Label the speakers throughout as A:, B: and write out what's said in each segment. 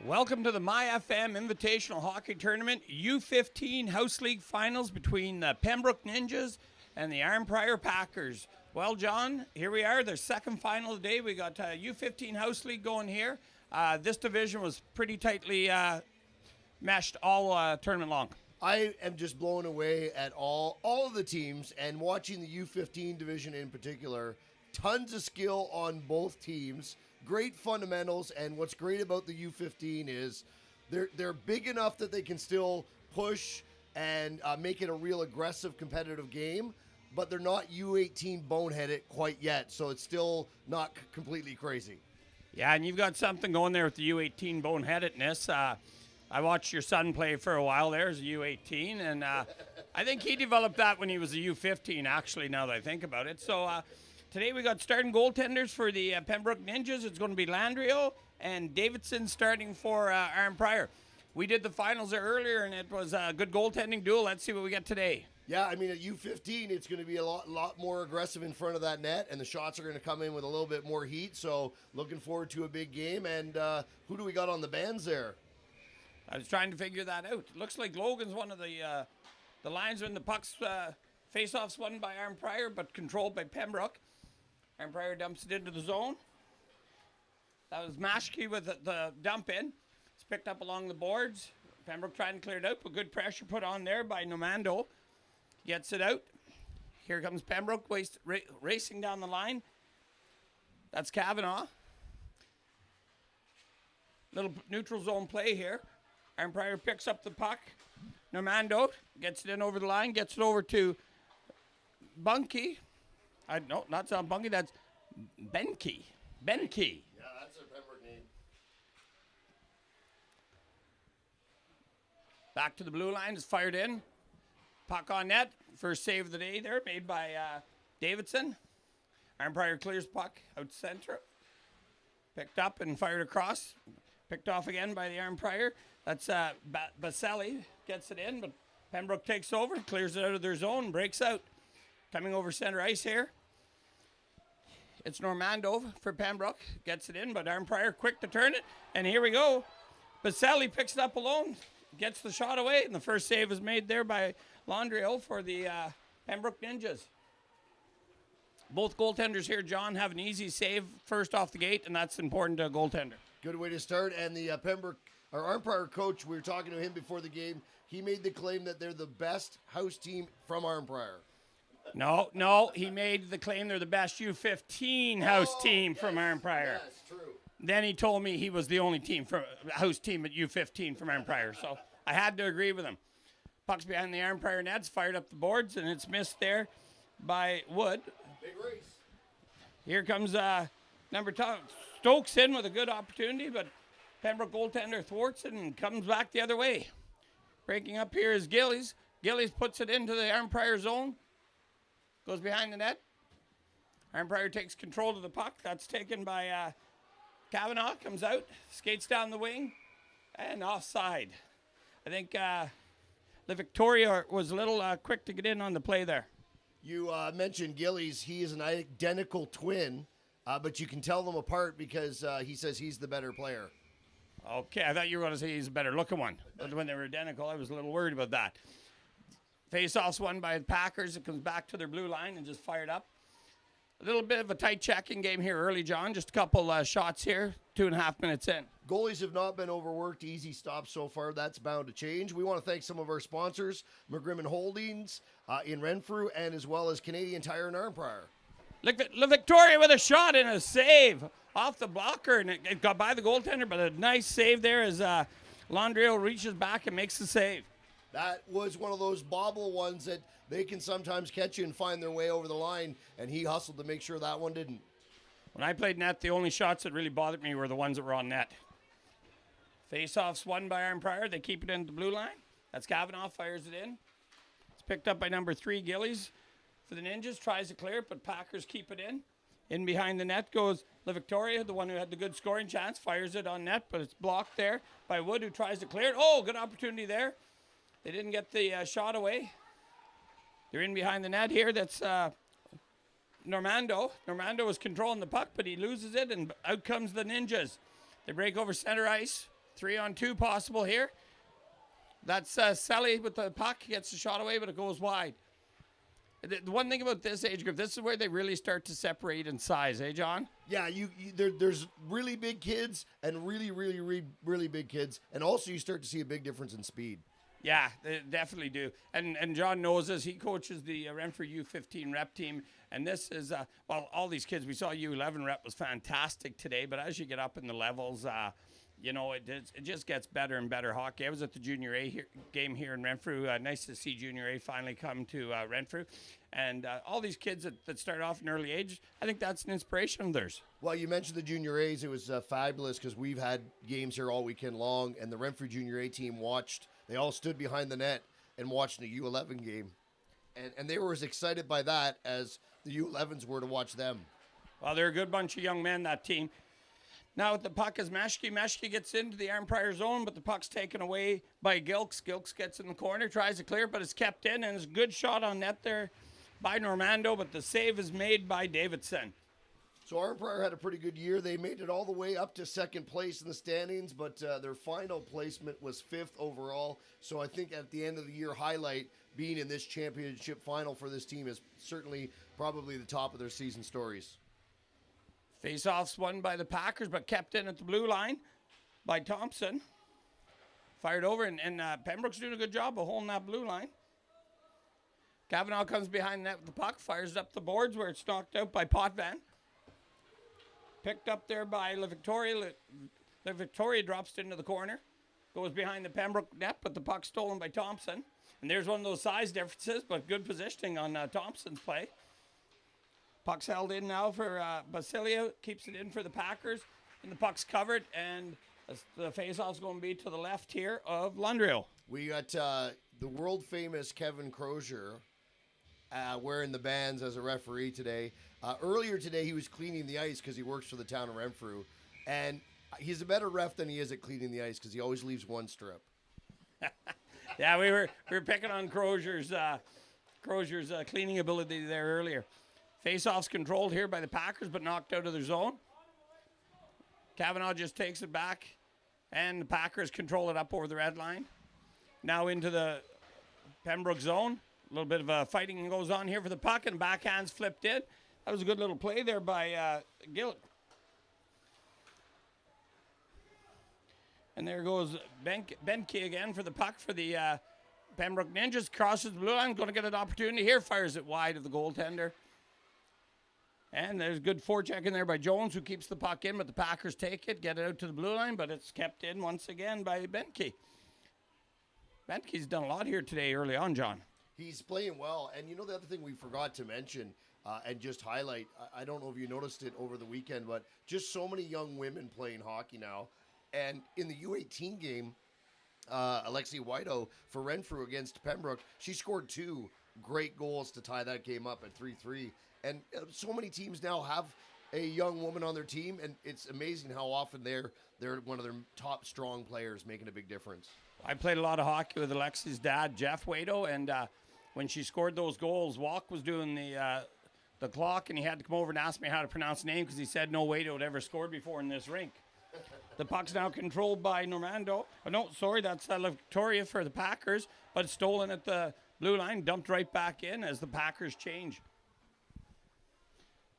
A: Welcome to the MYFYM Invitational Hockey Tournament U15 House League Finals between the Pembroke Ninjas and the Arnprior Packers. Well, John, here we are, the second final of the day. We got U15 House League going here. This division was pretty tightly meshed all tournament long.
B: I am just blown away at all of the teams, and watching the U15 division in particular. Tons of skill on both teams. Great fundamentals, and what's great about the U15 is they're big enough that they can still push and make it a real aggressive competitive game, but they're not U18 boneheaded quite yet, so it's still not completely crazy.
A: Yeah, and you've got something going there with the U18 boneheadedness. I watched your son play for a while there as a U18, and I think he developed that when he was a U15, actually, now that I think about it. So today we got starting goaltenders for the Pembroke Ninjas. It's going to be Landrio and Davidson starting for Arnprior. We did the finals there earlier, and it was a good goaltending duel. Let's see what we get today.
B: Yeah, I mean, at U15, it's going to be a lot more aggressive in front of that net, and the shots are going to come in with a little bit more heat. So looking forward to a big game. And who do we got on the bands there?
A: I was trying to figure that out. It looks like Logan's one of the linesmen. The puck's face-offs won by Arnprior, but controlled by Pembroke. Arnprior dumps it into the zone. That was Maschke with the dump in. It's picked up along the boards. Pembroke trying to clear it out, but good pressure put on there by Nomando. Gets it out. Here comes Pembroke racing down the line. That's Kavanaugh. Little neutral zone play here. Arnprior picks up the puck. Normando gets it in over the line, gets it over to Bunky. No, not Bunky, that's Benke. Benke.
B: Yeah, that's a Pembroke name.
A: Back to the blue line, is fired in. Puck on net. First save of the day there, made by Davidson. Arnprior clears puck out center. Picked up and fired across. Picked off again by the Arnprior. That's Baselli gets it in, but Pembroke takes over, clears it out of their zone, breaks out. Coming over center ice here. It's Normando for Pembroke. Gets it in, but Arnprior quick to turn it. And here we go. Baselli picks it up alone. Gets the shot away. And the first save is made there by Landrio for the Pembroke Ninjas. Both goaltenders here, John, have an easy save first off the gate, and that's important to a goaltender.
B: Good way to start. And the Arnprior coach, we were talking to him before the game. He made the claim that they're the best house team from Arnprior.
A: No, he made the claim they're the best U15 house team from Arnprior.
B: Yes, true.
A: Then he told me he was the only house team at U15 from Arnprior, so I had to agree with him. Puck's behind the Arnprior nets, fired up the boards, and it's missed there by Wood.
B: Big race.
A: Here comes number 2. Stokes in with a good opportunity, but Pembroke goaltender thwarts it and comes back the other way. Breaking up here is Gillies. Gillies puts it into the Arnprior zone. Goes behind the net. Arnprior takes control of the puck. That's taken by Kavanaugh. Comes out, skates down the wing, and offside. I think the Victoria was a little quick to get in on the play there.
B: You mentioned Gillies. He is an identical twin, but you can tell them apart because he says he's the better player.
A: Okay, I thought you were going to say he's a better looking one. But when they were identical, I was a little worried about that. Face-offs won by the Packers. It comes back to their blue line and just fired up. A little bit of a tight checking game here early, John. Just a couple shots here, 2.5 minutes in.
B: Goalies have not been overworked. Easy stops so far. That's bound to change. We want to thank some of our sponsors, McGrimmon Holdings in Renfrew, and as well as Canadian Tire and Arnprior.
A: La Victoria with a shot and a save off the blocker, and it got by the goaltender, but a nice save there as Landrio reaches back and makes the save.
B: That was one of those bobble ones that they can sometimes catch you and find their way over the line, and he hustled to make sure that one didn't.
A: When I played net, the only shots that really bothered me were the ones that were on net. Face-offs won by Arnprior. They keep it in the blue line. That's Kavanaugh, fires it in. It's picked up by number 3, Gillies. For the Ninjas, tries to clear it, but Packers keep it in. In behind the net goes La Victoria, the one who had the good scoring chance, fires it on net, but it's blocked there by Wood, who tries to clear it. Oh, good opportunity there. They didn't get the shot away. They're in behind the net here. That's Normando. Normando was controlling the puck, but he loses it, and out comes the Ninjas. They break over center ice. 3-on-2 possible here. That's Selly with the puck. Gets the shot away, but it goes wide. The one thing about this age group, this is where they really start to separate in size, eh, John?
B: Yeah, there's really big kids and really big kids, and also you start to see a big difference in speed.
A: Yeah, they definitely do. And John knows this. He coaches the Renfrew U15 rep team, and this is, all these kids. We saw U11 rep was fantastic today, but as you get up in the levels, it just gets better and better hockey. I was at the Junior A game here in Renfrew. Nice to see Junior A finally come to Renfrew. And all these kids that start off in early age, I think that's an inspiration of theirs.
B: Well, you mentioned the Junior A's. It was fabulous because we've had games here all weekend long, and the Renfrew Junior A team watched. They all stood behind the net and watched the U11 game. And they were as excited by that as the U11s were to watch them.
A: Well, they're a good bunch of young men, that team. Now with the puck is Meshke. Meshke gets into the Arnprior zone, but the puck's taken away by Gilks. Gilks gets in the corner, tries to clear, but it's kept in, and it's a good shot on net there by Normando, but the save is made by Davidson.
B: So Arnprior had a pretty good year. They made it all the way up to second place in the standings, but their final placement was 5th overall. So I think at the end of the year highlight, being in this championship final for this team is certainly probably the top of their season stories.
A: Face-offs won by the Packers, but kept in at the blue line by Thompson. Fired over, and Pembroke's doing a good job of holding that blue line. Kavanaugh comes behind the net with the puck, fires up the boards where it's knocked out by Potvin. Picked up there by La Victoria. La Victoria drops it into the corner. Goes behind the Pembroke net, but the puck stolen by Thompson. And there's one of those size differences, but good positioning on Thompson's play. Puck's held in now for Basilio. Keeps it in for the Packers. And the puck's covered, and the face-off's going to be to the left here of Lundreau.
B: We got the world-famous Kevin Crozier wearing the bands as a referee today. Earlier today, he was cleaning the ice because he works for the town of Renfrew. And he's a better ref than he is at cleaning the ice because he always leaves one strip.
A: Yeah, we were picking on Crozier's cleaning ability there earlier. Face-off's controlled here by the Packers, but knocked out of their zone. Kavanaugh just takes it back, and the Packers control it up over the red line. Now into the Pembroke zone. A little bit of fighting goes on here for the puck, and backhand's flipped in. That was a good little play there by Gill. And there goes Benke again for the puck for the Pembroke Ninjas. Crosses the blue line, going to get an opportunity here. Fires it wide of the goaltender. And there's a good forecheck in there by Jones, who keeps the puck in, but the Packers take it, get it out to the blue line, but it's kept in once again by Benke. Benke's done a lot here today early on, John.
B: He's playing well. And you know the other thing we forgot to mention and just highlight, I don't know if you noticed it over the weekend, but just so many young women playing hockey now. And in the U18 game, Alexi Whiteau for Renfrew against Pembroke, she scored 2 great goals to tie that game up at 3-3. And so many teams now have a young woman on their team, and it's amazing how often they're one of their top strong players making a big difference.
A: I played a lot of hockey with Alexi's dad, Jeff Whiteau, and when she scored those goals, Walk was doing the clock, and he had to come over and ask me how to pronounce the name because he said no Whiteau had ever scored before in this rink. The puck's now controlled by Normando. Oh, no, sorry, that's La Victoria for the Packers, but it's stolen at the blue line, dumped right back in as the Packers change.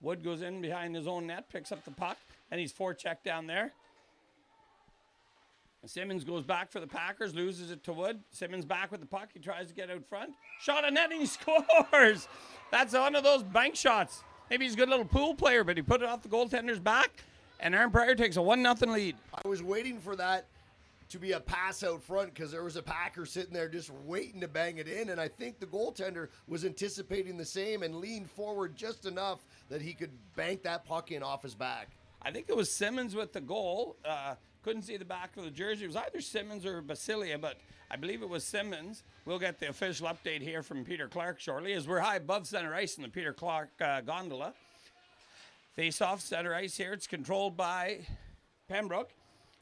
A: Wood goes in behind his own net, picks up the puck, and he's forechecked down there. And Simmons goes back for the Packers, loses it to Wood. Simmons back with the puck. He tries to get out front. Shot on net, and he scores. That's one of those bank shots. Maybe he's a good little pool player, but he put it off the goaltender's back, and Arnprior takes a 1-0 lead.
B: I was waiting for that to be a pass out front because there was a Packer sitting there just waiting to bang it in, and I think the goaltender was anticipating the same and leaned forward just enough that he could bank that puck in off his back.
A: I think it was Simmons with the goal. Couldn't see the back of the jersey. It was either Simmons or Basilia, but I believe it was Simmons. We'll get the official update here from Peter Clark shortly as we're high above center ice in the Peter Clark gondola. Face-off center ice here. It's controlled by Pembroke.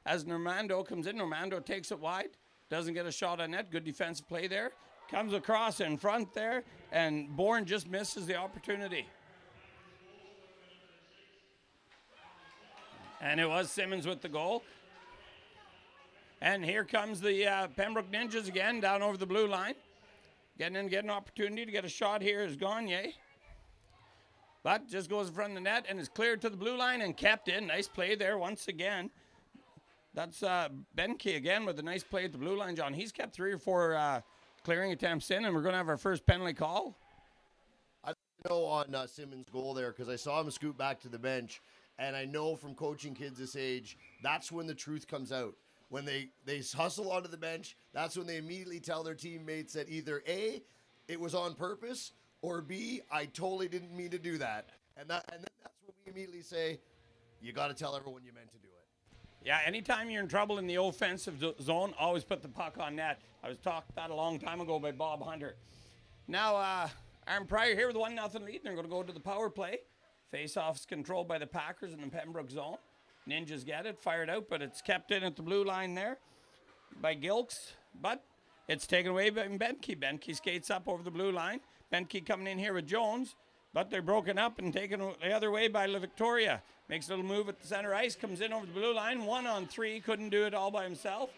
A: As Normando comes in, Normando takes it wide. Doesn't get a shot on net. Good defensive play there. Comes across in front there, and Bourne just misses the opportunity. And it was Simmons with the goal. And here comes the Pembroke Ninjas again down over the blue line. Getting an opportunity to get a shot here is Gagne. But just goes in front of the net and is cleared to the blue line and kept in. Nice play there once again. That's Benke again with a nice play at the blue line, John. He's kept 3 or 4 clearing attempts in, and we're going to have our first penalty call.
B: I know on Simmons' goal there because I saw him scoot back to the bench, and I know from coaching kids this age, that's when the truth comes out. When they hustle onto the bench, that's when they immediately tell their teammates that either A, it was on purpose, or B, I totally didn't mean to do that. And then that's when we immediately say, you got to tell everyone you meant to do it.
A: Yeah, anytime you're in trouble in the offensive zone, always put the puck on net. I was talked that a long time ago by Bob Hunter. Now, Arnprior here with a 1-0 lead. They're going to go to the power play. Face-off is controlled by the Packers in the Pembroke zone. Ninjas get it, fired out, but it's kept in at the blue line there by Gilks. But it's taken away by Benke. Benke skates up over the blue line. Benke coming in here with Jones, but they're broken up and taken the other way by La Victoria. Makes a little move at the center ice, comes in over the blue line. 1-on-3, couldn't do it all by himself.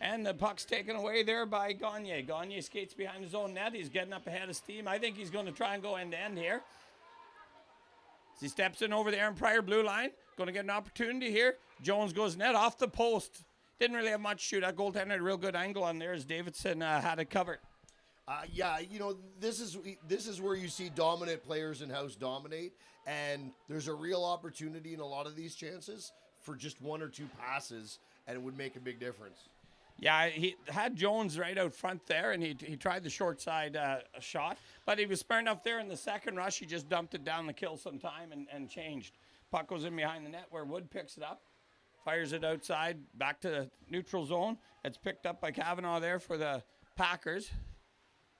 A: And the puck's taken away there by Gagne. Gagne skates behind his own net. He's getting up ahead of steam. I think he's going to try and go end-to-end here. As he steps in over the Arnprior blue line, going to get an opportunity here. Jones goes net off the post. Didn't really have much to shoot. That goaltender had a real good angle on there as Davidson had it covered.
B: Yeah, you know, this is where you see dominant players in-house dominate, and there's a real opportunity in a lot of these chances for just 1 or 2 passes, and it would make a big difference.
A: Yeah, he had Jones right out front there, and he tried the short side shot, but he was smart enough there in the second rush. He just dumped it down to kill some time and changed. Puck goes in behind the net where Wood picks it up, fires it outside, back to the neutral zone. It's picked up by Kavanaugh there for the Packers.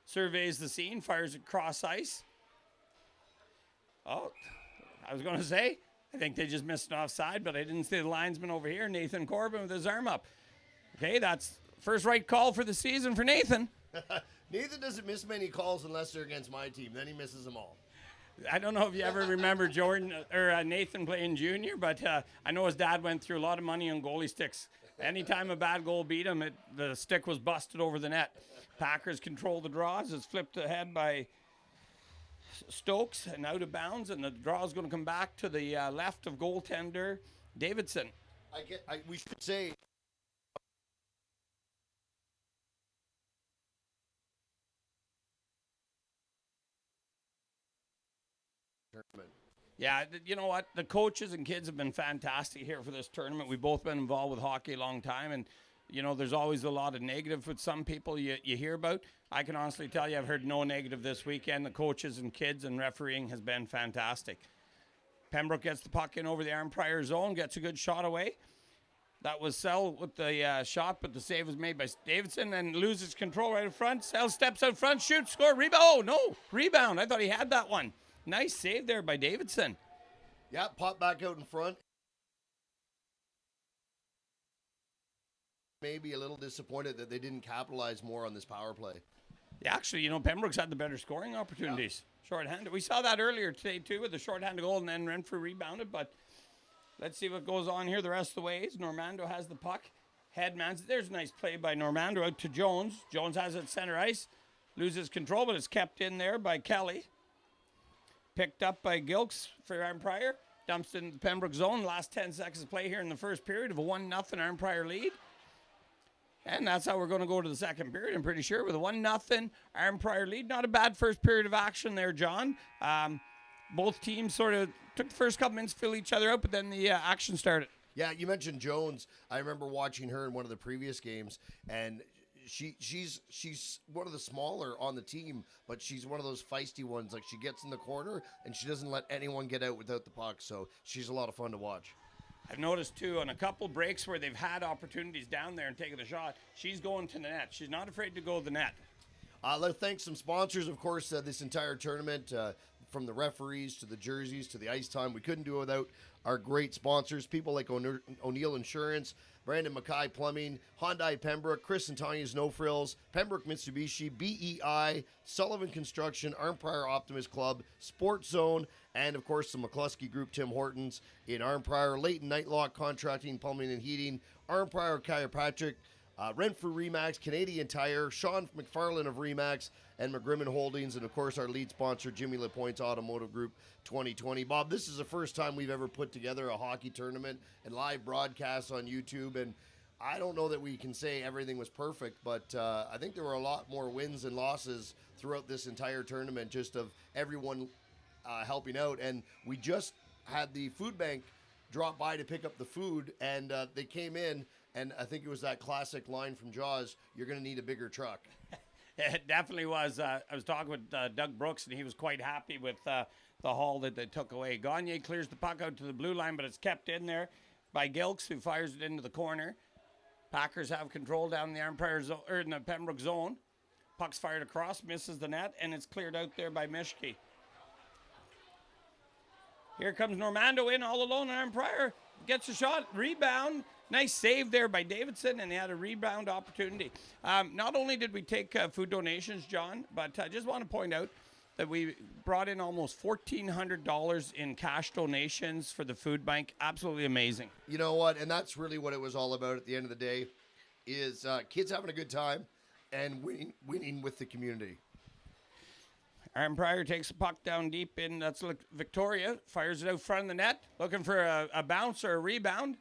A: Surveys the scene, fires it cross ice. Oh, I was going to say, I think they just missed an offside, but I didn't see the linesman over here, Nathan Corbin with his arm up. Okay, that's first right call for the season for Nathan.
B: Nathan doesn't miss many calls unless they're against my team. Then he misses them all.
A: I don't know if you ever remember Jordan or Nathan playing junior, but I know his dad went through a lot of money on goalie sticks. Anytime a bad goal beat him, the stick was busted over the net. Packers control the draws. It's flipped ahead by Stokes and out of bounds, and the draw is going to come back to the left of goaltender Davidson.
B: We should say.
A: Yeah, you know what? The coaches and kids have been fantastic here for this tournament. We've both been involved with hockey a long time, and you know, there's always a lot of negative with some people you hear about. I can honestly tell you I've heard no negative this weekend. The coaches and kids and refereeing has been fantastic. Pembroke gets the puck in over the Arnprior zone, gets a good shot away. That was Sell with the shot, but the save was made by Davidson and loses control right in front. Sell steps out front, shoots, score, rebound. Oh, no, rebound. I thought he had that one. Nice save there by Davidson.
B: Yeah, pop back out in front. Maybe a little disappointed that they didn't capitalize more on this power play.
A: Yeah, actually, you know, Pembroke's had the better scoring opportunities. Yeah. Shorthanded. We saw that earlier today, too, with the shorthanded goal, and then Renfrew rebounded. But let's see what goes on here the rest of the ways. Normando has the puck. Headmans. There's a nice play by Normando out to Jones. Jones has it at center ice. Loses control, but it's kept in there by Kelly. Picked up by Gilks for Arnprior. Dumps it in the Pembroke zone. Last 10 seconds of play here in the first period of a 1-0 Arnprior lead. And that's how we're going to go to the second period, I'm pretty sure, with a 1-0 Arnprior lead. Not a bad first period of action there, John. Both teams sort of took the first couple minutes to fill each other out, but then the action started.
B: Yeah, you mentioned Jones. I remember watching her in one of the previous games, and she's one of the smaller on the team, but she's one of those feisty ones. Like, she gets in the corner, and she doesn't let anyone get out without the puck, so she's a lot of fun to watch.
A: I've noticed, too, on a couple breaks where they've had opportunities down there and taking the shot, she's going to the net. She's not afraid to go to the net.
B: Let's thank some sponsors, of course, this entire tournament, from the referees to the jerseys to the ice time. We couldn't do it without our great sponsors, people like O'Neill Insurance, Brandon Mackay Plumbing, Hyundai Pembroke, Chris and Tanya's No Frills, Pembroke Mitsubishi, BEI, Sullivan Construction, Arnprior Optimist Club, Sports Zone, and of course the McCluskey Group, Tim Hortons in Arnprior, Leighton Nightlock Contracting, Plumbing and Heating, Arnprior Chiropractic, Renfrew Remax, Canadian Tire, Sean McFarlane of Remax, and McGrimmon Holdings, and of course our lead sponsor, Jimmy LaPointe Automotive Group 2020. Bob, this is the first time we've ever put together a hockey tournament and live broadcasts on YouTube, and I don't know that we can say everything was perfect, but I think there were a lot more wins and losses throughout this entire tournament, just of everyone helping out. And we just had the food bank drop by to pick up the food, and they came in, and I think it was that classic line from Jaws, "You're going to need a bigger truck."
A: It definitely was. I was talking with Doug Brooks, and he was quite happy with the haul that they took away. Gagne clears the puck out to the blue line, but it's kept in there by Gilks, who fires it into the corner. Packers have control down in the Arnprior zone, or in the Pembroke zone. Puck's fired across, misses the net, and it's cleared out there by Mischke. Here comes Normando in all alone, and Arnprior gets a shot, rebound. Nice save there by Davidson, and they had a rebound opportunity. Not only did we take food donations, John, but I just want to point out that we brought in almost $1,400 in cash donations for the food bank. Absolutely amazing.
B: You know what? And that's really what it was all about at the end of the day, is kids having a good time and winning with the community.
A: Arnprior takes the puck down deep in, that's Victoria, fires it out front of the net, looking for a bounce or a rebound.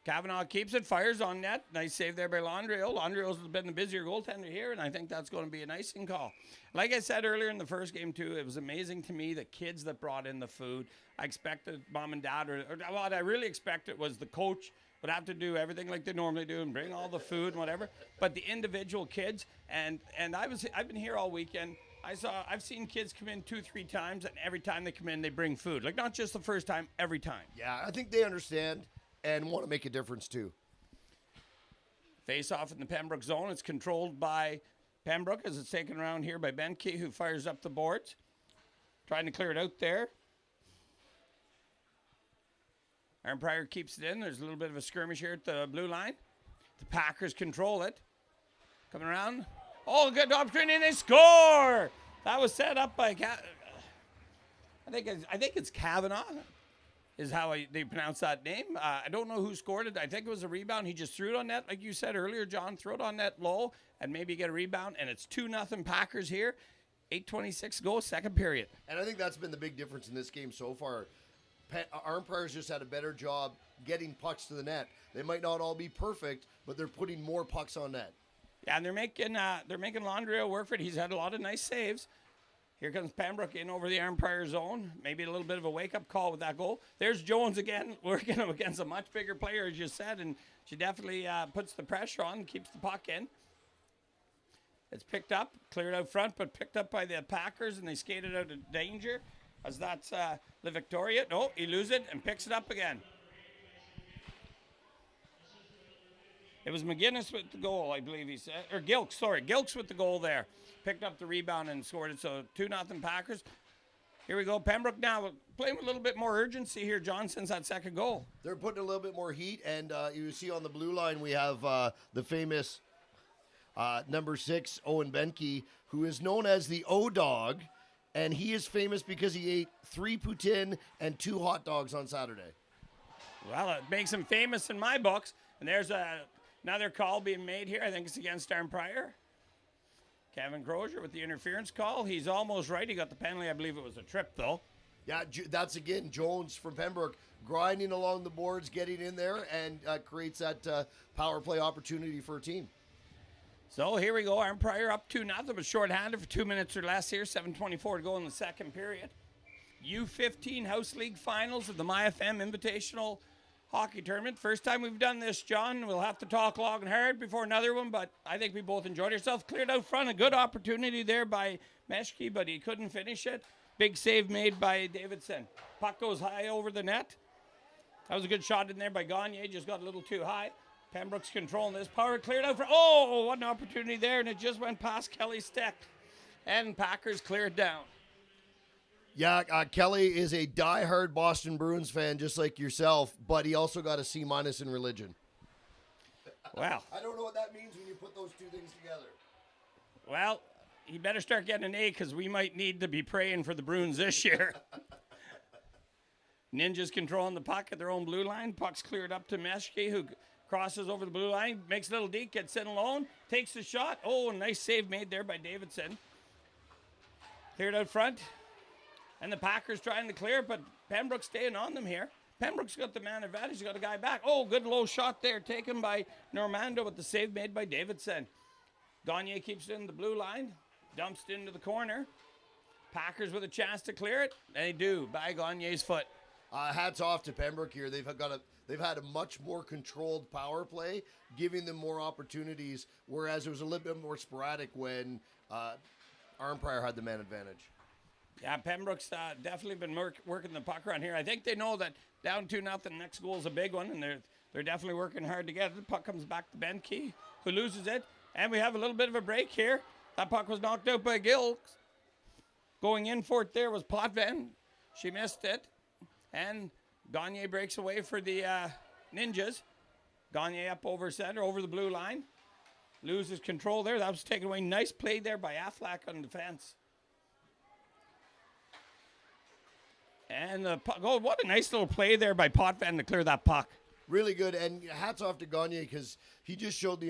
A: Kavanaugh keeps it, fires on net. Nice save there by Landrio. Landrio's been the busier goaltender here, and I think that's going to be an icing call. Like I said earlier in the first game, too, it was amazing to me the kids that brought in the food. I expected mom and dad, or what I really expected was the coach would have to do everything like they normally do and bring all the food and whatever. But the individual kids, and I've been here all weekend. I've seen kids come in 2-3 times, and every time they come in, they bring food. Like, not just the first time, every time.
B: Yeah, I think they understand and want to make a difference too.
A: Face off in the Pembroke zone. It's controlled by Pembroke as it's taken around here by Benke, who fires up the boards. Trying to clear it out there. Arnprior keeps it in. There's a little bit of a skirmish here at the blue line. The Packers control it. Coming around. Oh, good opportunity, and they score! That was set up by I think it's Kavanaugh is how they pronounce that name. I don't know who scored it. I think it was a rebound. He just threw it on net, like you said earlier, John. Throw it on net low and maybe get a rebound. And it's 2-0 Packers here. 8:26 to go, second period.
B: And I think that's been the big difference in this game so far. Arnprior's just had a better job getting pucks to the net. They might not all be perfect, but they're putting more pucks on net.
A: Yeah, and they're making Landrio work for it. He's had a lot of nice saves. Here comes Pembroke in over the Arnprior zone. Maybe a little bit of a wake-up call with that goal. There's Jones again, working against a much bigger player, as you said, and she definitely puts the pressure on, keeps the puck in. It's picked up, cleared out front, but picked up by the Packers, and they skated out of danger, as that's the Victoria. No, he loses it and picks it up again. It was McGinnis with the goal, I believe he said. Or Gilks, sorry. Gilks with the goal there. Picked up the rebound and scored it. So 2-0 Packers. Here we go. Pembroke now playing with a little bit more urgency here, John, since that second goal.
B: They're putting a little bit more heat. And you see on the blue line we have the famous number 6, Owen Benke, who is known as the O-Dog. And he is famous because he ate 3 poutine and 2 hot dogs on Saturday.
A: Well, it makes him famous in my books. And there's another call being made here. I think it's against Arnprior. Kevin Crozier with the interference call. He's almost right. He got the penalty. I believe it was a trip, though.
B: Yeah, that's, again, Jones from Pembroke grinding along the boards, getting in there, and creates that power play opportunity for a team.
A: So here we go. Arnprior up 2-0, but shorthanded for 2 minutes or less here. 7:24 to go in the second period. U15 House League Finals of the MYFYM Invitational Hockey Tournament. First time we've done this, John. We'll have to talk long and hard before another one, but I think we both enjoyed ourselves. Cleared out front. A good opportunity there by Mischke, but he couldn't finish it. Big save made by Davidson. Puck goes high over the net. That was a good shot in there by Gagne. Just got a little too high. Pembroke's controlling this. Power cleared out for, oh, what an opportunity there, and it just went past Kelly's stick. And Packers clear it down.
B: Yeah, Kelly is a diehard Boston Bruins fan, just like yourself, but he also got a C- in religion.
A: Well,
B: I don't know what that means when you put those two things together.
A: Well, he better start getting an A because we might need to be praying for the Bruins this year. Ninjas controlling the puck at their own blue line. Puck's cleared up to Meshke, who crosses over the blue line, makes a little deke, gets in alone, takes the shot. Oh, nice save made there by Davidson. Cleared out front. And the Packers trying to clear, but Pembroke staying on them here. Pembroke's got the man advantage. He's got a guy back. Oh, good low shot there taken by Normando with the save made by Davidson. Gagne keeps it in the blue line. Dumps it into the corner. Packers with a chance to clear it. They do by Gagne's foot.
B: Hats off to Pembroke here. They've had a much more controlled power play, giving them more opportunities, whereas it was a little bit more sporadic when Arnprior had the man advantage.
A: Yeah, Pembroke's definitely been working the puck around here. I think they know that down 2-0, next goal is a big one, and they're definitely working hard to get it. The puck comes back to Benke, who loses it, and we have a little bit of a break here. That puck was knocked out by Gilks. Going in for it there was Potvin. She missed it, and Gagne breaks away for the Ninjas. Gagne up over center, over the blue line. Loses control there. That was taken away. Nice play there by Affleck on defense. And the puck, oh, what a nice little play there by Potvin to clear that puck.
B: Really good, and hats off to Gagne because he just showed the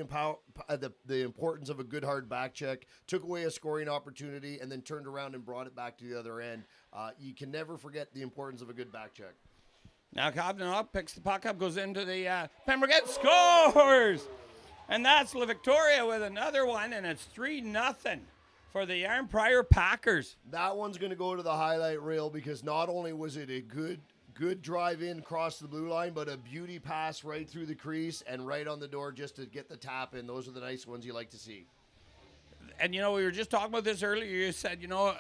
B: importance of a good hard back check, took away a scoring opportunity, and then turned around and brought it back to the other end. You can never forget the importance of a good back check.
A: Now Kavanaugh picks the puck up, goes into the Pembroke, scores! And that's La Victoria with another one, and it's 3-0 for the Arnprior Packers.
B: That one's going to go to the highlight reel because not only was it a good drive in across the blue line, but a beauty pass right through the crease and right on the door just to get the tap in. Those are the nice ones you like to see.
A: And, you know, we were just talking about this earlier. You said, you know,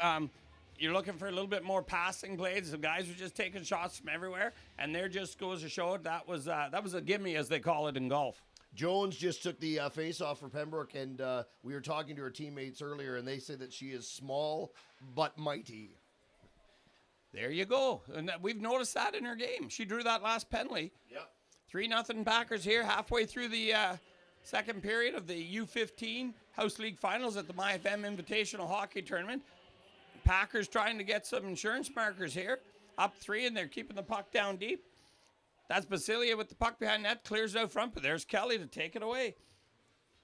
A: you're looking for a little bit more passing plays. The guys were just taking shots from everywhere, and there just goes to show it. That was a gimme, as they call it in golf.
B: Jones just took the face-off for Pembroke, and we were talking to her teammates earlier, and they said that she is small but mighty.
A: There you go. And we've noticed that in her game. She drew that last penalty.
B: Yep.
A: 3-0 Packers here, halfway through the second period of the U15 House League Finals at the MYFYM Invitational Hockey Tournament. Packers trying to get some insurance markers here. Up 3, and they're keeping the puck down deep. That's Basilia with the puck behind net, clears it out front, but there's Kelly to take it away.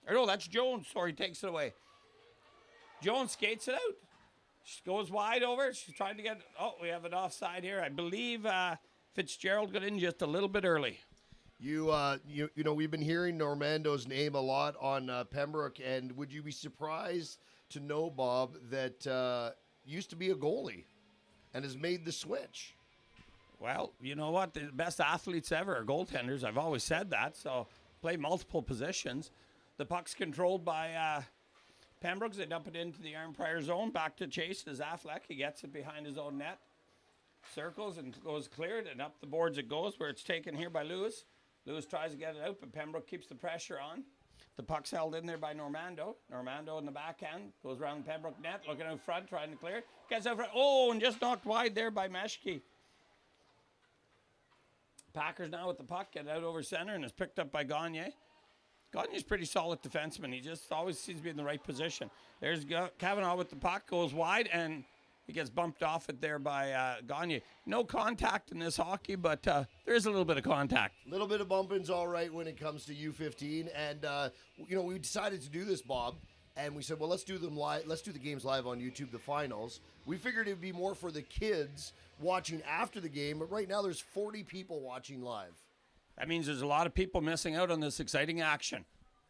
A: Or no, that's Jones. Sorry, takes it away. Jones skates it out. She goes wide over. She's trying to get, oh, we have it offside here. I believe Fitzgerald got in just a little bit early.
B: You know, we've been hearing Normando's name a lot on Pembroke, and would you be surprised to know, Bob, that used to be a goalie and has made the switch?
A: Well, you know what? The best athletes ever are goaltenders. I've always said that. So play multiple positions. The puck's controlled by Pembroke. They dump it into the Arnprior zone. Back to Chase is Affleck. He gets it behind his own net. Circles and goes cleared, and up the boards it goes, where it's taken here by Lewis. Lewis tries to get it out, but Pembroke keeps the pressure on. The puck's held in there by Normando. Normando in the backhand. Goes around the Pembroke net, looking out front, trying to clear it. Gets out front. Oh, and just knocked wide there by Meshke. Packers now with the puck, get out over center, and is picked up by Gagne. Gagne's pretty solid defenseman. He just always seems to be in the right position. There's Kavanaugh with the puck, goes wide, and he gets bumped off it there by Gagne. No contact in this hockey, but there is a little bit of contact.
B: A little bit of bumping's all right when it comes to U15, and you know, we decided to do this, Bob, and we said, well, let's do them live. Let's do the games live on YouTube, the finals. We figured it would be more for the kids watching after the game, but right now there's 40 people watching live.
A: That means there's a lot of people missing out on this exciting action.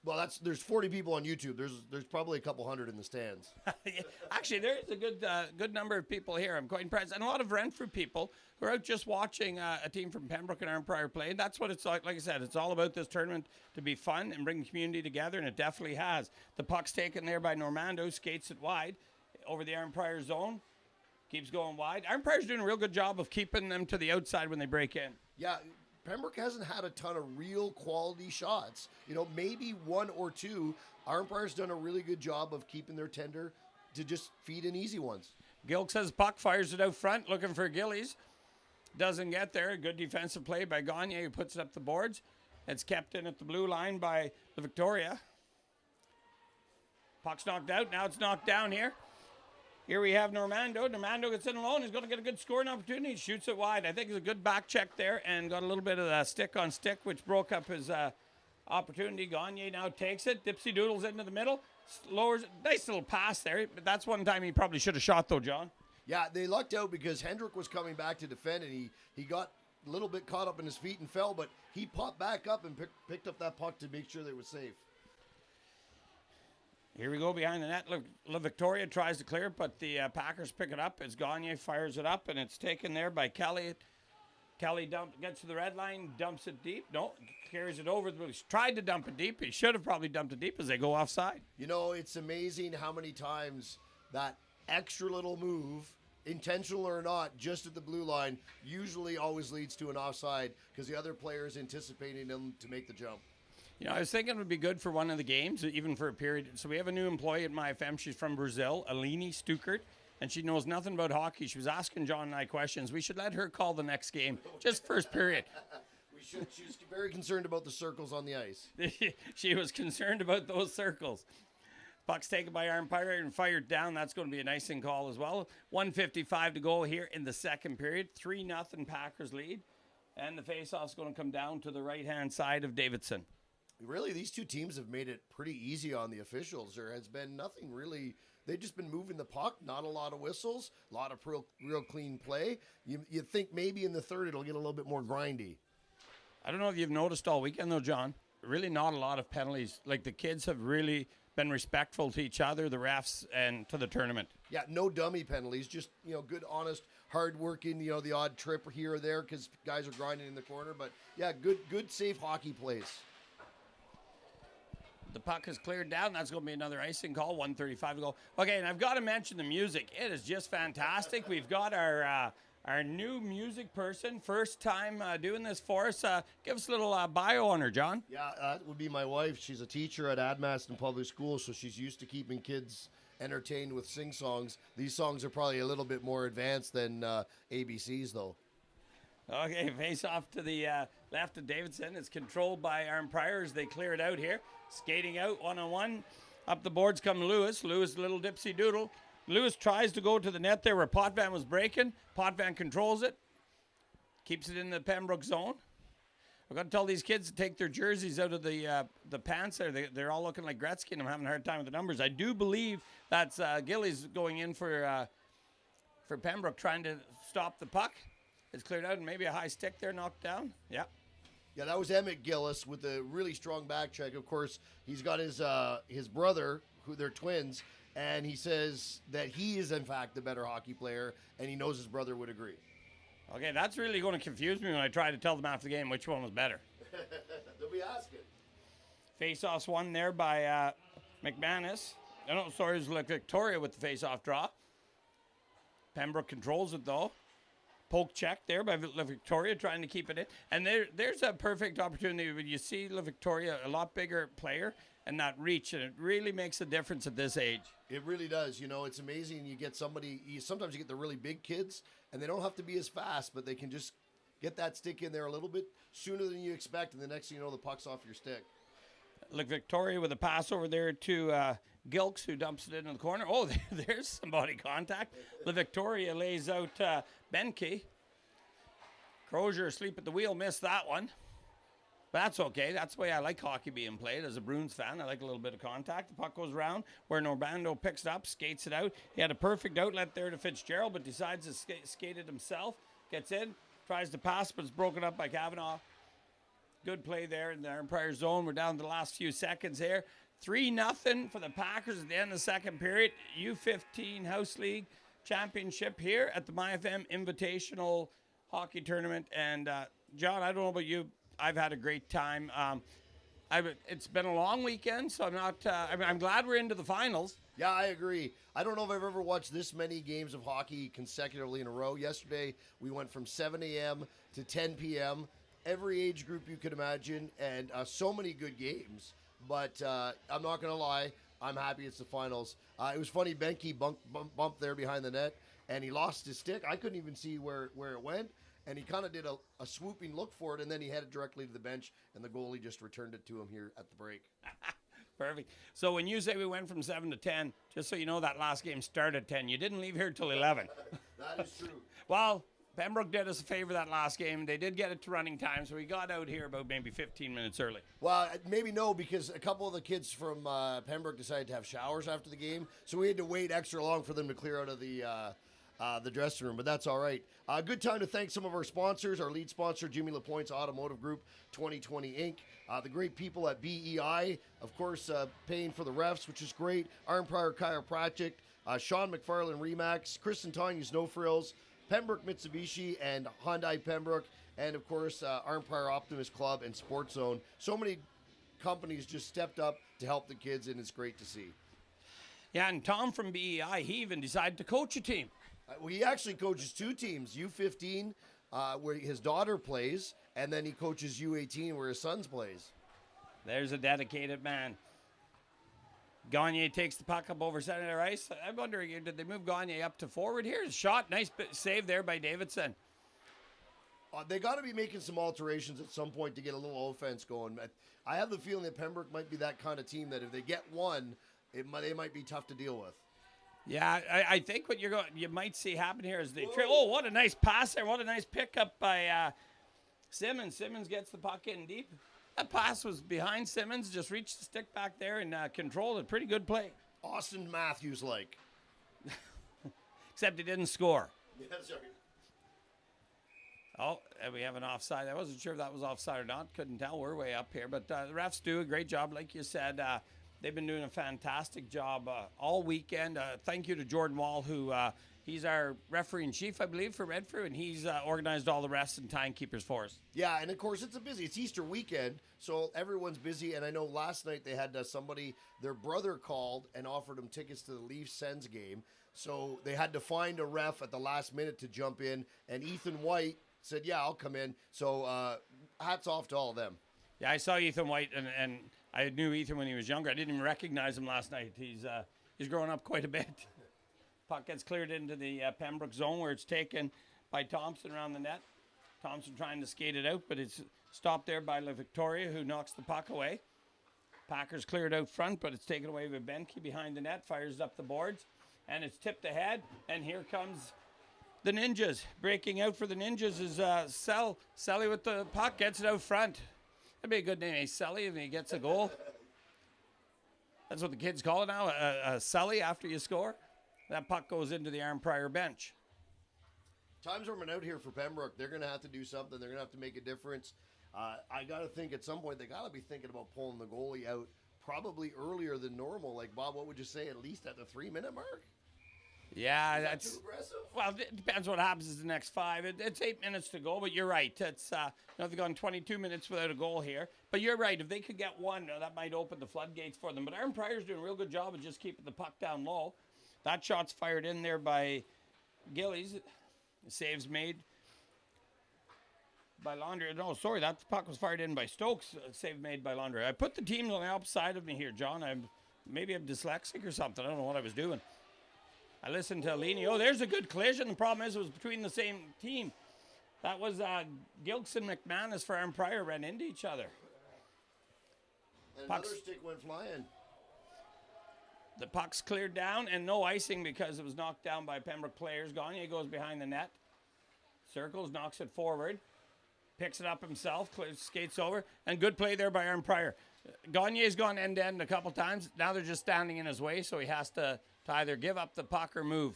B: Well, there's 40 people on YouTube. There's probably a couple hundred in the stands.
A: Actually, there is a good number of people here. I'm quite impressed, and a lot of Renfrew people who are out just watching a team from Pembroke and Arnprior play. And that's what it's like. Like I said, it's all about this tournament to be fun and bring the community together, and it definitely has. The puck's taken there by Normando, skates it wide over the Arnprior zone. Keeps going wide. Arnprior's doing a real good job of keeping them to the outside when they break in.
B: Yeah, Pembroke hasn't had a ton of real quality shots. You know, maybe one or two. Arnprior's done a really good job of keeping their tender to just feed in easy ones.
A: Gilk says puck, fires it out front, looking for Gillies. Doesn't get there. Good defensive play by Gagne, who puts it up the boards. It's kept in at the blue line by the Victoria. Puck's knocked out. Now it's knocked down here. Here we have Normando. Normando gets in alone. He's going to get a good scoring opportunity. He shoots it wide. I think it's a good back check there and got a little bit of the stick on stick, which broke up his opportunity. Gagne now takes it. Dipsy doodles into the middle. Lowers it. Nice little pass there. But that's one time he probably should have shot, though, John.
B: Yeah, they lucked out because Hendrick was coming back to defend, and he got a little bit caught up in his feet and fell, but he popped back up and picked up that puck to make sure they were safe.
A: Here we go behind the net. La Victoria tries to clear it, but the Packers pick it up as Gagne fires it up, and it's taken there by Kelly. Kelly gets to the red line, dumps it deep. No, carries it over. He's tried to dump it deep. He should have probably dumped it deep as they go offside.
B: You know, it's amazing how many times that extra little move, intentional or not, just at the blue line, usually always leads to an offside because the other player is anticipating them to make the jump.
A: You know, I was thinking it would be good for one of the games, even for a period. So we have a new employee at MYFYM. She's from Brazil, Aline Stukert, and she knows nothing about hockey. She was asking John and I questions. We should let her call the next game, just first period.
B: We should. She was very concerned about the circles on the ice.
A: She was concerned about those circles. Puck's taken by Arnprior and fired down. That's going to be an icing call as well. 1:55 to go here in the second period. 3-0 Packers lead. And the faceoff's going to come down to the right-hand side of Davidson.
B: Really, these two teams have made it pretty easy on the officials. There has been nothing really. They've just been moving the puck, not a lot of whistles, a lot of real clean play. You think maybe in the third it'll get a little bit more grindy.
A: I don't know if you've noticed all weekend, though, John. Really not a lot of penalties. Like, the kids have really been respectful to each other, the refs, and to the tournament.
B: Yeah, no dummy penalties. Just, good, honest, hard-working, the odd trip here or there because guys are grinding in the corner. But, yeah, good, safe hockey plays.
A: The puck is cleared down. That's going to be another icing call. 1:35 to go. Okay, and I've got to mention the music. It is just fantastic. We've got our new music person, first time doing this for us. Give us a little bio on her, John.
B: Yeah, that would be my wife. She's a teacher at Admaston Public School, so she's used to keeping kids entertained with sing-songs. These songs are probably a little bit more advanced than ABC's, though.
A: Okay, face off to the left of Davidson. It's controlled by Arnprior as they clear it out here. Skating out one-on-one. Up the boards come Lewis. Lewis, little dipsy doodle. Lewis tries to go to the net there where Potvin was breaking. Potvin controls it. Keeps it in the Pembroke zone. I've got to tell these kids to take their jerseys out of the pants there. They're all looking like Gretzky, and I'm having a hard time with the numbers. I do believe that's Gillies going in for Pembroke, trying to stop the puck. It's cleared out, and maybe a high stick there knocked down. Yeah.
B: Yeah, that was Emmett Gillis with a really strong back check. Of course, he's got his brother, who they're twins, and he says that he is, in fact, the better hockey player, and he knows his brother would agree.
A: Okay, that's really going to confuse me when I try to tell them after the game which one was better.
B: They'll be asking.
A: Face-offs won there by McManus. No, sorry, it was Victoria with the face-off draw. Pembroke controls it, though. Poke check there by La Victoria, trying to keep it in. And there's a perfect opportunity when you see La Victoria, a lot bigger player, and that reach, and it really makes a difference at this age.
B: It really does. It's amazing. You get sometimes you get the really big kids, and they don't have to be as fast, but they can just get that stick in there a little bit sooner than you expect, and the next thing you know, the puck's off your stick.
A: La Victoria with a pass over there to Gilks, who dumps it into the corner. Oh, there's some body contact. La Victoria lays out Benke. Crozier asleep at the wheel, missed that one. But that's okay. That's the way I like hockey being played as a Bruins fan. I like a little bit of contact. The puck goes around where Normando picks it up, skates it out. He had a perfect outlet there to Fitzgerald, but decides to skate it himself. Gets in, tries to pass, but it's broken up by Kavanaugh. Good play there in the Arnprior zone. We're down to the last few seconds here. 3-0 for the Packers at the end of the second period. U15 House League Championship here at the MYFYM Invitational Hockey Tournament. And, John, I don't know about you. I've had a great time. It's been a long weekend, so I'm glad we're into the finals.
B: Yeah, I agree. I don't know if I've ever watched this many games of hockey consecutively in a row. Yesterday, we went from 7 a.m. to 10 p.m., every age group you could imagine, and so many good games. But I'm not going to lie, I'm happy it's the finals. It was funny, Benke bumped there behind the net, and he lost his stick. I couldn't even see where it went, and he kind of did a swooping look for it, and then he headed directly to the bench, and the goalie just returned it to him here at the break.
A: Perfect. So when you say we went from 7 to 10, just so you know, that last game started at 10. You didn't leave here till 11.
B: That is true.
A: Well, Pembroke did us a favor that last game. They did get it to running time, so we got out here about maybe 15 minutes early.
B: Well, maybe no, because a couple of the kids from Pembroke decided to have showers after the game, so we had to wait extra long for them to clear out of the dressing room, but that's all right. Good time to thank some of our sponsors. Our lead sponsor, Jimmy LaPointe's Automotive Group, 2020 Inc. The great people at BEI, of course, paying for the refs, which is great. Arnprior Chiropractic, Sean McFarland Remax, Kristen Tanya's No Frills, Pembroke Mitsubishi and Hyundai Pembroke, and of course, Arnprior Optimist Club and Sports Zone. So many companies just stepped up to help the kids, and it's great to see.
A: Yeah, and Tom from BEI, he even decided to coach a team.
B: Well, he actually coaches two teams, U15, where his daughter plays, and then he coaches U18, where his son plays.
A: There's a dedicated man. Gagne takes the puck up over center ice. I'm wondering, did they move Gagne up to forward here? Shot, nice save there by Davidson.
B: They got to be making some alterations at some point to get a little offense going. I have the feeling that Pembroke might be that kind of team that if they get one, they might be tough to deal with.
A: Yeah, I think what you might see happen here is oh, what a nice pass there! What a nice pickup by Simmons. Simmons gets the puck in deep. That pass was behind Simmons, just reached the stick back there and controlled it. Pretty good play.
B: Austin Matthews-like.
A: Except he didn't score.
B: Yeah, sorry.
A: Oh, and we have an offside. I wasn't sure if that was offside or not. Couldn't tell. We're way up here. But the refs do a great job, like you said. They've been doing a fantastic job all weekend. Thank you to Jordan Wall, who he's our referee-in-chief, I believe, for Redford, and he's organized all the refs and timekeepers for us.
B: Yeah, and of course, it's Easter weekend, so everyone's busy. And I know last night they had their brother called and offered them tickets to the Leafs-Sens game. So they had to find a ref at the last minute to jump in, and Ethan White said, yeah, I'll come in. So hats off to all of them. Yeah,
A: I saw Ethan White, and I knew Ethan when he was younger. I didn't even recognize him last night. He's grown up quite a bit. Puck gets cleared into the Pembroke zone where it's taken by Thompson around the net. Thompson trying to skate it out, but it's stopped there by La Victoria, who knocks the puck away. Packers cleared out front, but it's taken away by Benke behind the net, fires up the boards, and it's tipped ahead, and here comes the Ninjas. Breaking out for the Ninjas is Selly with the puck, gets it out front. That'd be a good name, Selly, if he gets a goal. That's what the kids call it now, a Selly after you score. That puck goes into the Arnprior bench.
B: Time's running out here for Pembroke. They're going to have to do something. They're going to have to make a difference. I got to think at some point they got to be thinking about pulling the goalie out probably earlier than normal. Like, Bob, what would you say, at least at the 3-minute mark?
A: Yeah,
B: that's too aggressive.
A: Well, it depends what happens in the next 5. It's 8 minutes to go, but you're right. It's they've gone 22 minutes without a goal here. But you're right. If they could get one, that might open the floodgates for them. But Arnprior's doing a real good job of just keeping the puck down low. That shot's fired in there by Gillies. The save's made by Laundry. No, sorry, that puck was fired in by Stokes. Save made by Laundry. I put the teams on the opposite of me here, John. Maybe I'm dyslexic or something. I don't know what I was doing. I listened to Alini. Oh, there's a good collision. The problem is it was between the same team. That was Gilks and McManus for Arnprior ran into each other.
B: And another stick went flying.
A: The puck's cleared down and no icing because it was knocked down by Pembroke players. Gagne goes behind the net. Circles, knocks it forward. Picks it up himself, skates over. And good play there by Arnprior. Gagne's gone end-to-end a couple times. Now they're just standing in his way, so he has to either give up the puck or move.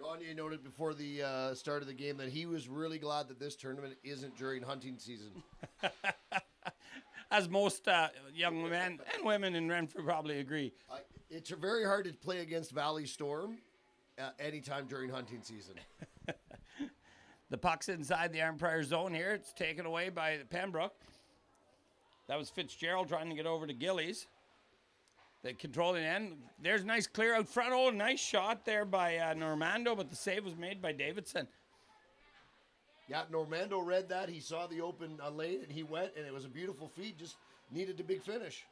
B: Gagne noted before the start of the game that he was really glad that this tournament isn't during hunting season.
A: As most young men and women in Renfrew probably agree.
B: It's very hard to play against Valley Storm anytime during hunting season.
A: The puck's inside the Arnprior zone here. It's taken away by Pembroke. That was Fitzgerald trying to get over to Gillies. They control the end. There's a nice clear out front. Oh, nice shot there by Normando, but the save was made by Davidson.
B: Yeah, Normando read that. He saw the open lane, and he went, and it was a beautiful feed. Just needed a big finish.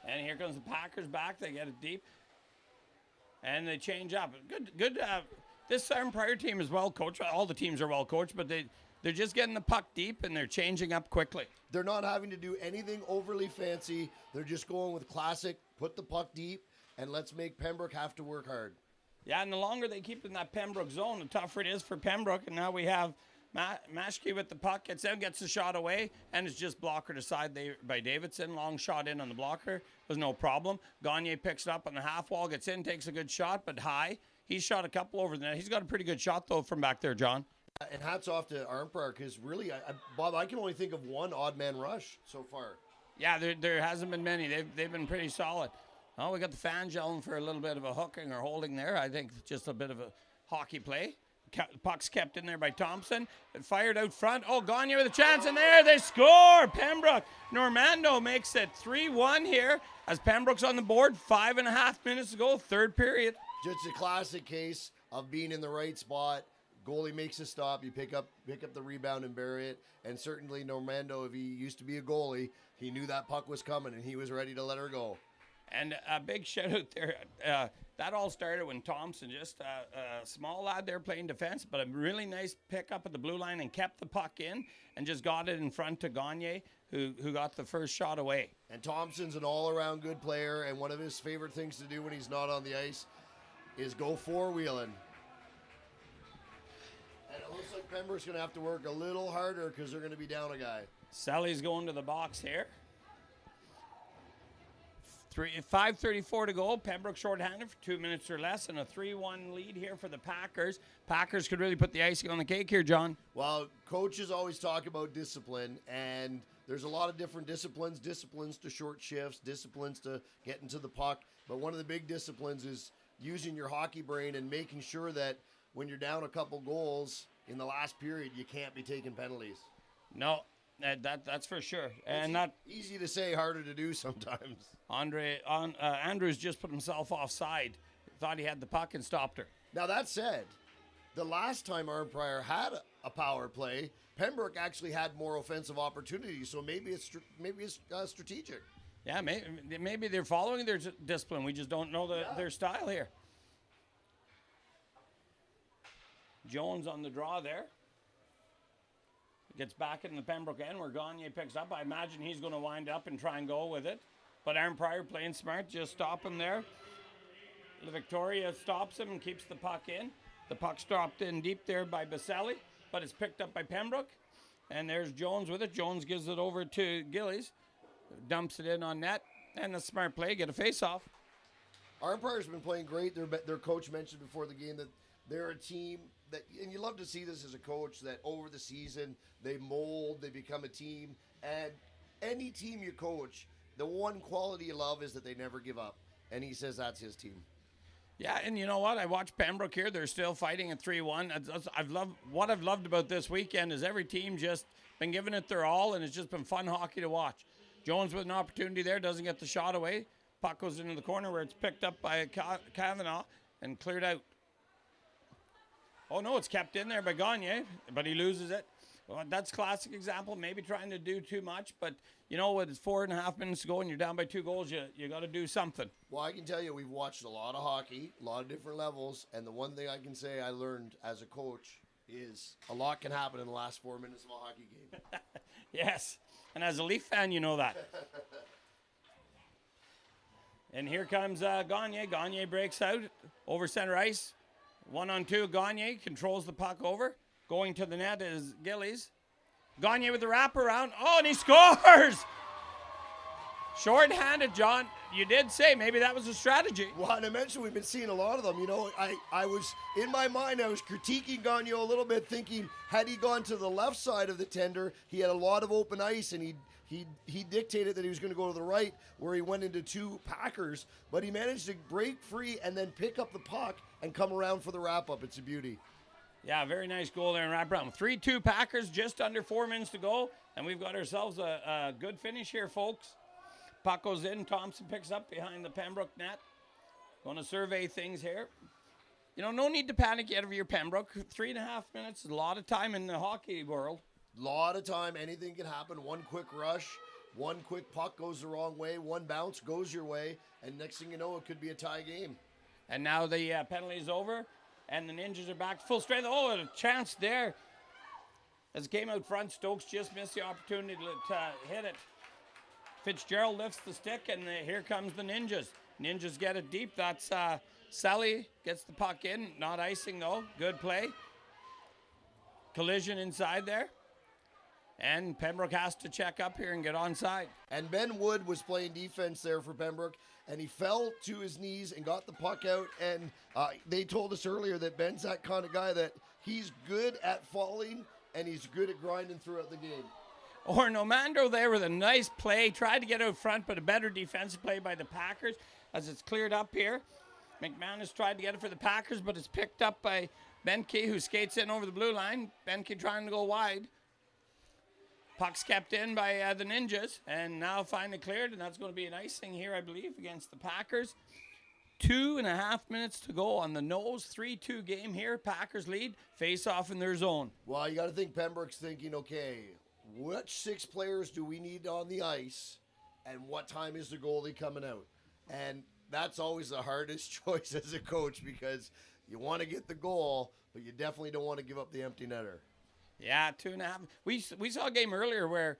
A: And here comes the Packers back. They get it deep. And they change up. Good. This Arnprior team is well coached. All the teams are well coached, but They're just getting the puck deep, and they're changing up quickly.
B: They're not having to do anything overly fancy. They're just going with classic, put the puck deep, and let's make Pembroke have to work hard.
A: Yeah, and the longer they keep in that Pembroke zone, the tougher it is for Pembroke. And now we have Mashke with the puck, gets the shot away, and it's just blockered aside by Davidson. Long shot in on the blocker was no problem. Gagne picks it up on the half wall, gets in, takes a good shot, but high. He's shot a couple over the net. He's got a pretty good shot, though, from back there, John.
B: And hats off to Arnprior, because really, Bob, I can only think of one odd man rush so far.
A: Yeah, there hasn't been many. They've been pretty solid. Oh, we got the fans yelling for a little bit of a hooking or holding there. I think just a bit of a hockey play. Puck's kept in there by Thompson. It fired out front. Oh, Gagne with a chance in there. They score. Pembroke. Normando makes it 3-1 here as Pembroke's on the board. 5.5 minutes to go, third period.
B: Just a classic case of being in the right spot. Goalie makes a stop. You pick up the rebound and bury it. And certainly Normando, if he used to be a goalie, he knew that puck was coming and he was ready to let her go.
A: And a big shout out there. That all started when Thompson, just a small lad there playing defense, but a really nice pickup at the blue line and kept the puck in and just got it in front to Gagne, who got the first shot away.
B: And Thompson's an all-around good player, and one of his favorite things to do when he's not on the ice is go four-wheeling. And it looks like Pembroke's going to have to work a little harder because they're going to be down a guy.
A: Selly's going to the box here. 5:34 to go. Pembroke shorthanded for 2 minutes or less, and a 3-1 lead here for the Packers. Packers could really put the icing on the cake here, John.
B: Well, coaches always talk about discipline, and there's a lot of different disciplines to short shifts, disciplines to get into the puck. But one of the big disciplines is using your hockey brain and making sure that when you're down a couple goals in the last period, you can't be taking penalties.
A: No, that's for sure. And that
B: easy to say, harder to do sometimes.
A: Andrews just put himself offside. Thought he had the puck and stopped her.
B: Now, that said, the last time Arnprior had a power play, Pembroke actually had more offensive opportunities, so maybe it's strategic.
A: Yeah, maybe they're following their discipline. We just don't know their style here. Jones on the draw there. Gets back in the Pembroke end where Gagne picks up. I imagine he's going to wind up and try and go with it. But Arnprior playing smart, just stop him there. Victoria stops him and keeps the puck in. The puck's dropped in deep there by Baselli, but it's picked up by Pembroke. And there's Jones with it. Jones gives it over to Gillies. Dumps it in on net. And a smart play, get a face-off.
B: Arnprior's been playing great. Their coach mentioned before the game that they're a team that, and you love to see this as a coach, that over the season they mold, they become a team. And any team you coach, the one quality you love is that they never give up. And he says that's his team.
A: Yeah, and you know what? I watched Pembroke here. They're still fighting at 3-1. What I've loved about this weekend is every team just been giving it their all, and it's just been fun hockey to watch. Jones with an opportunity there, doesn't get the shot away. Puck goes into the corner where it's picked up by Kavanaugh and cleared out. Oh, no, it's kept in there by Gagne, but he loses it. Well, that's a classic example, maybe trying to do too much, but you know what, it's 4.5 minutes to go and you're down by 2 goals, you got to do something.
B: Well, I can tell you we've watched a lot of hockey, a lot of different levels, and the one thing I can say I learned as a coach is a lot can happen in the last 4 minutes of a hockey game.
A: Yes, and as a Leaf fan, you know that. And here comes Gagne. Gagne breaks out over center ice. 1-on-2, Gagne controls the puck over. Going to the net is Gillies. Gagne with the wraparound. Oh, and he scores! Short-handed, John. You did say maybe that was a strategy.
B: Well, and I mentioned we've been seeing a lot of them. You know, I was, in my mind, I was critiquing Gagne a little bit, thinking had he gone to the left side of the tender, he had a lot of open ice, and he dictated that he was going to go to the right, where he went into 2 Packers, but he managed to break free and then pick up the puck and come around for the wrap-up. It's a beauty.
A: Yeah, very nice goal there in wraparound. 3-2 Packers, just under 4 minutes to go, and we've got ourselves a good finish here, folks. Puck goes in, Thompson picks up behind the Pembroke net. Going to survey things here. You know, no need to panic yet over your Pembroke. 3.5 minutes is a lot of time in the hockey world.
B: Lot of time, anything can happen. One quick rush, one quick puck goes the wrong way, one bounce goes your way, and next thing you know, it could be a tie game.
A: And now the penalty is over, and the Ninjas are back to full strength. Oh, a chance there. As it came out front, Stokes just missed the opportunity to hit it. Fitzgerald lifts the stick, and here comes the Ninjas. Ninjas get it deep. That's Sally gets the puck in. Not icing, though. Good play. Collision inside there. And Pembroke has to check up here and get onside.
B: And Ben Wood was playing defense there for Pembroke, and he fell to his knees and got the puck out. And they told us earlier that Ben's that kind of guy that he's good at falling, and he's good at grinding throughout the game.
A: Normando there with a nice play. Tried to get out front, but a better defensive play by the Packers as it's cleared up here. McManus tried to get it for the Packers, but it's picked up by Benke, who skates in over the blue line. Benke trying to go wide. Puck's kept in by the Ninjas, and now finally cleared, and that's going to be an icing here, I believe, against the Packers. 2.5 minutes to go on the nose. 3-2 game here. Packers lead. Face off in their zone.
B: Well, you got to think Pembroke's thinking, okay, which 6 players do we need on the ice, and what time is the goalie coming out? And that's always the hardest choice as a coach, because you want to get the goal, but you definitely don't want to give up the empty netter.
A: Yeah, 2.5. We saw a game earlier where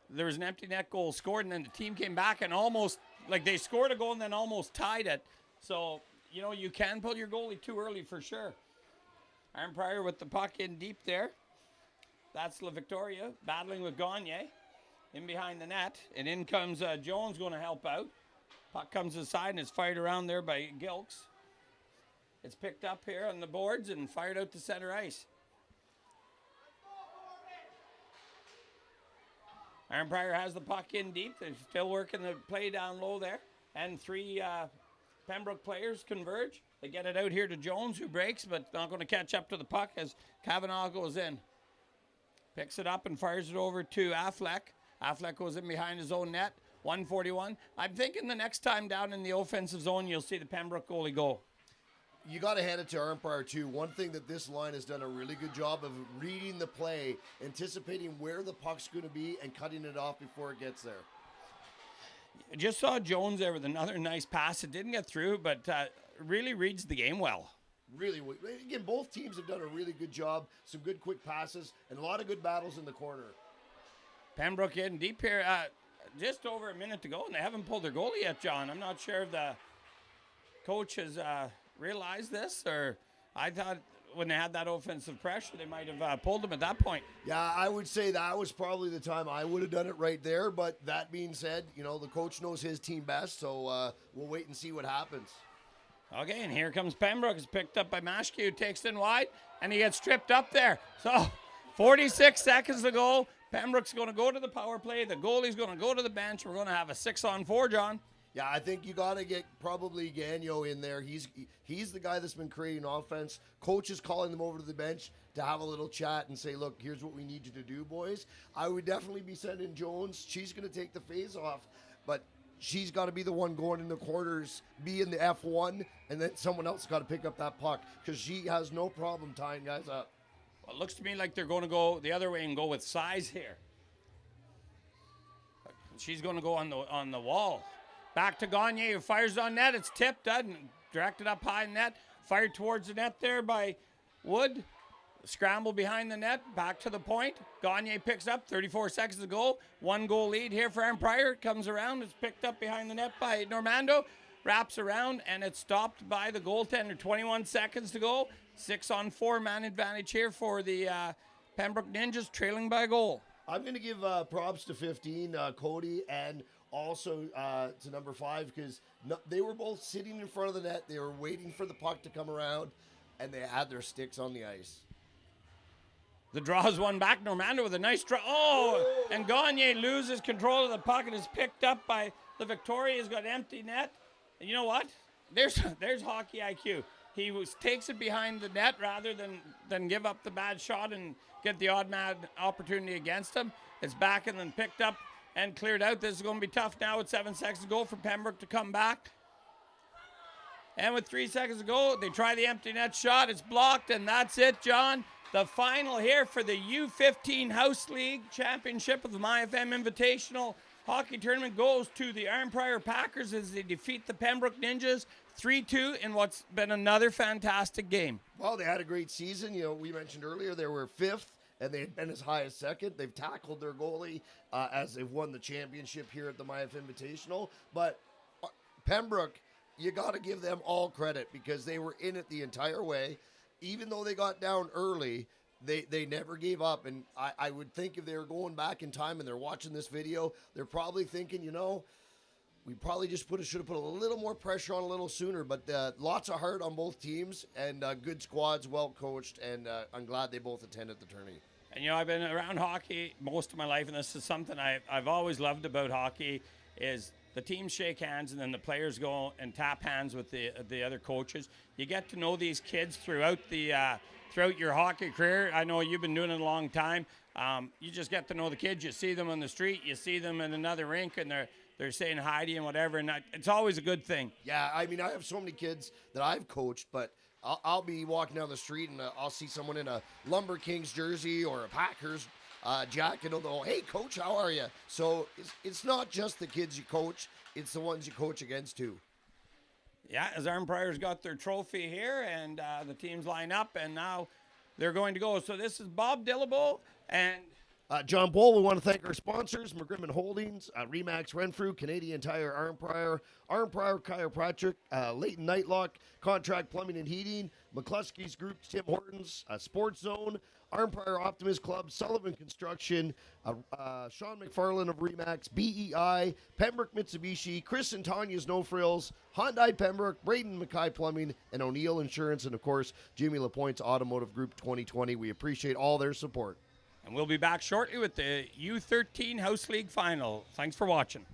A: there was an empty net goal scored, and then the team came back and almost, like, they scored a goal and then almost tied it. So, you know, you can pull your goalie too early for sure. Arnprior with the puck in deep there. That's La Victoria battling with Gagne in behind the net. And in comes Jones going to help out. Puck comes aside and is fired around there by Gilks. It's picked up here on the boards and fired out to center ice. Arnprior has the puck in deep. They're still working the play down low there. And 3 Pembroke players converge. They get it out here to Jones, who breaks, but not going to catch up to the puck as Kavanaugh goes in. Picks it up and fires it over to Affleck. Affleck goes in behind his own net. 141. I'm thinking the next time down in the offensive zone, you'll see the Pembroke goalie go.
B: You got to hand it to Arnprior, too. One thing that this line has done a really good job of reading the play, anticipating where the puck's going to be, and cutting it off before it gets there.
A: Just saw Jones there with another nice pass. It didn't get through, but really reads the game well.
B: Really, again, both teams have done a really good job. Some good quick passes and a lot of good battles in the corner.
A: Pembroke in deep here. Just over a minute to go, and they haven't pulled their goalie yet, John. I'm not sure if the coach has realized this, or I thought when they had that offensive pressure, they might have pulled him at that point.
B: Yeah, I would say that was probably the time I would have done it right there. But that being said, you know, the coach knows his team best, so we'll wait and see what happens.
A: Okay, and here comes Pembroke. It's picked up by Maschke, who takes it in wide, and he gets stripped up there. So 46 seconds to go. Pembroke's going to go to the power play. The goalie's going to go to the bench. We're going to have a 6-on-4, John.
B: Yeah, I think you got to get probably Gagnon in there. He's the guy that's been creating offense. Coach is calling them over to the bench to have a little chat and say, look, here's what we need you to do, boys. I would definitely be sending Jones. She's going to take the face off, but she's got to be the one going in the corners, be in the F1, and then someone else got to pick up that puck because she has no problem tying guys up.
A: Well, it looks to me like they're going to go the other way and go with size here. She's going to go on the wall. Back to Gagne, who fires on net. It's tipped, directed up high net. Fired towards the net there by Wood. Scramble behind the net, back to the point. Gagne picks up, 34 seconds to go. 1-goal lead here for Arnprior. Comes around, it's picked up behind the net by Normando. Wraps around, and it's stopped by the goaltender. 21 seconds to go. 6-on-4 man advantage here for the Pembroke Ninjas, trailing by a goal.
B: I'm going to give props to 15, Cody, and also to number 5, because they were both sitting in front of the net. They were waiting for the puck to come around, and they had their sticks on the ice.
A: The draws one back. Normando with a nice draw. Oh, and Gagne loses control of the puck and is picked up by the Victoria. He's got empty net. And you know what? There's hockey IQ. He takes it behind the net rather than give up the bad shot and get the odd man opportunity against him. It's back and then picked up and cleared out. This is going to be tough now with 7 seconds to go for Pembroke to come back. And with 3 seconds to go, they try the empty net shot. It's blocked, and that's it, John. The final here for the U15 House League Championship of the MYFYM Invitational Hockey Tournament goes to the Arnprior Packers as they defeat the Pembroke Ninjas 3-2 in what's been another fantastic game.
B: Well, they had a great season. You know, we mentioned earlier they were 5th and they had been as high as second. They've tackled their goalie as they've won the championship here at the MYFYM Invitational. But Pembroke, you got to give them all credit because they were in it the entire way. Even though they got down early, they never gave up. And I would think if they were going back in time and they're watching this video, they're probably thinking, we probably just should have put a little more pressure on a little sooner. But lots of heart on both teams and good squads, well coached, and I'm glad they both attended the tourney.
A: And I've been around hockey most of my life, and this is something I've always loved about hockey is the teams shake hands and then the players go and tap hands with the other coaches. You get to know these kids throughout your hockey career. I know you've been doing it a long time. You just get to know the kids. You see them on the street. You see them in another rink, and they're saying hi to you and whatever, and it's always a good thing.
B: Yeah, I mean, I have so many kids that I've coached, but I'll be walking down the street and I'll see someone in a Lumber Kings jersey or a Packers jacket, and they'll go, "Hey, coach, how are you?" So it's not just the kids you coach, it's the ones you coach against too.
A: Yeah, as Arnprior's got their trophy here, and the teams line up, and now they're going to go. So this is Bob Dillabo and
B: John Bull. We want to thank our sponsors, McGrimmon Holdings, Remax Renfrew, Canadian Tire, Arnprior Chiropractic, Leighton Nightlock, Contract Plumbing and Heating, McCluskey's Group, Tim Hortons, Sports Zone, Arnprior Optimist Club, Sullivan Construction, Sean McFarlane of Remax, BEI, Pembroke Mitsubishi, Chris and Tanya's No Frills, Hyundai Pembroke, Braden Mackay Plumbing, and O'Neill Insurance, and of course, Jimmy LaPointe's Automotive Group 2020. We appreciate all their support.
A: we'll be back shortly with the U13 House League Final. Thanks for watching.